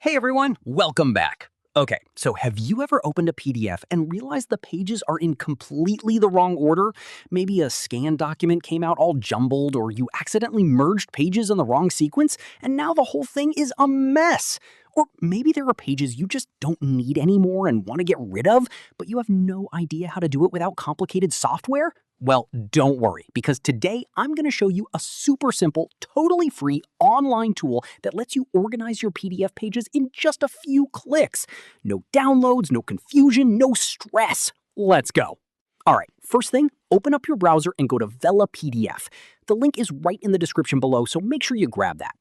Hey everyone, welcome back. Okay, so have you ever opened a PDF and realized the pages are in completely the wrong order? Maybe a scanned document came out all jumbled, or you accidentally merged pages in the wrong sequence, and now the whole thing is a mess. Or maybe there are pages you just don't need anymore and want to get rid of, but you have no idea how to do it without complicated software? Well, don't worry, because today I'm going to show you a super simple, totally free online tool that lets you organize your PDF pages in just a few clicks. No downloads, no confusion, no stress. Let's go. All right, first thing, open up your browser and go to VelaPDF. The link is right in the description below, so make sure you grab that.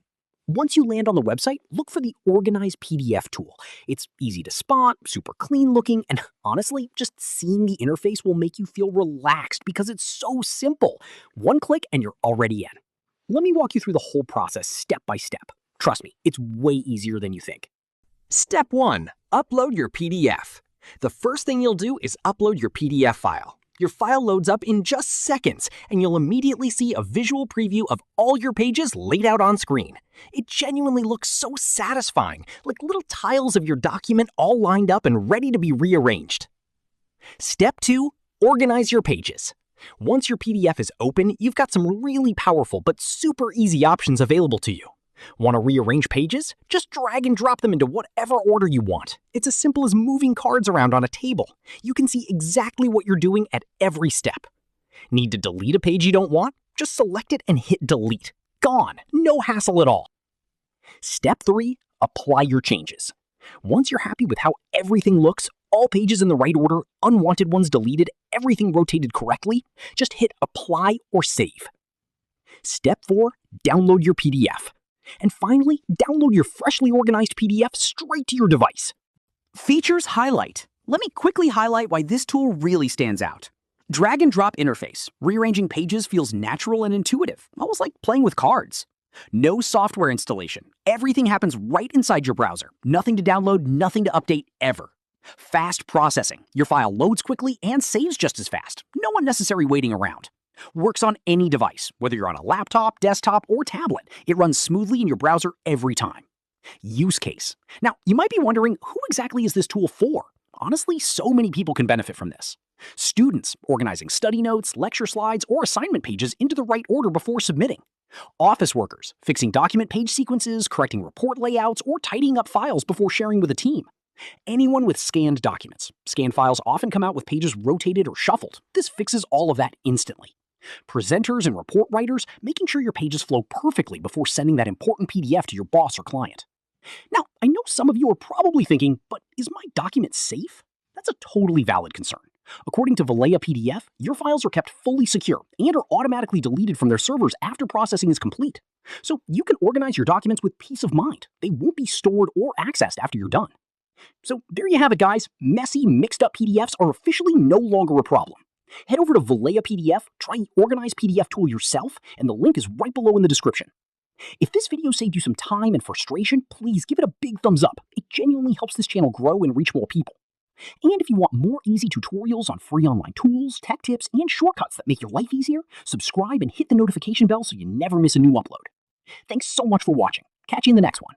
Once you land on the website, look for the Organize PDF tool. It's easy to spot, super clean looking, and honestly, just seeing the interface will make you feel relaxed because it's so simple. One click and you're already in. Let me walk you through the whole process step by step. Trust me, it's way easier than you think. Step 1. Upload your PDF. The first thing you'll do is upload your PDF file. Your file loads up in just seconds, and you'll immediately see a visual preview of all your pages laid out on screen. It genuinely looks so satisfying, like little tiles of your document all lined up and ready to be rearranged. Step 2. Organize your pages. Once your PDF is open, you've got some really powerful but super easy options available to you. Want to rearrange pages? Just drag and drop them into whatever order you want. It's as simple as moving cards around on a table. You can see exactly what you're doing at every step. Need to delete a page you don't want? Just select it and hit delete. Gone. No hassle at all. Step 3. Apply your changes. Once you're happy with how everything looks, all pages in the right order, unwanted ones deleted, everything rotated correctly, just hit apply or save. Step 4. Download your PDF. And finally, download your freshly organized PDF straight to your device. Features highlight. Let me quickly highlight why this tool really stands out. Drag and drop interface. Rearranging pages feels natural and intuitive, almost like playing with cards. No software installation. Everything happens right inside your browser. Nothing to download, nothing to update ever. Fast processing. Your file loads quickly and saves just as fast. No unnecessary waiting around. Works on any device, whether you're on a laptop, desktop, or tablet. It runs smoothly in your browser every time. Use case. Now, you might be wondering, who exactly is this tool for? Honestly, so many people can benefit from this. Students, organizing study notes, lecture slides, or assignment pages into the right order before submitting. Office workers, fixing document page sequences, correcting report layouts, or tidying up files before sharing with a team. Anyone with scanned documents. Scanned files often come out with pages rotated or shuffled. This fixes all of that instantly. Presenters and report writers, making sure your pages flow perfectly before sending that important PDF to your boss or client. Now, I know some of you are probably thinking, but is my document safe? That's a totally valid concern. According to VelaPDF, your files are kept fully secure and are automatically deleted from their servers after processing is complete. So you can organize your documents with peace of mind. They won't be stored or accessed after you're done. So there you have it, guys. Messy, mixed up PDFs are officially no longer a problem. Head over to VelaPDF, try the Organize PDF tool yourself, and the link is right below in the description. If this video saved you some time and frustration, please give it a big thumbs up. It genuinely helps this channel grow and reach more people. And if you want more easy tutorials on free online tools, tech tips, and shortcuts that make your life easier, subscribe and hit the notification bell so you never miss a new upload. Thanks so much for watching. Catch you in the next one.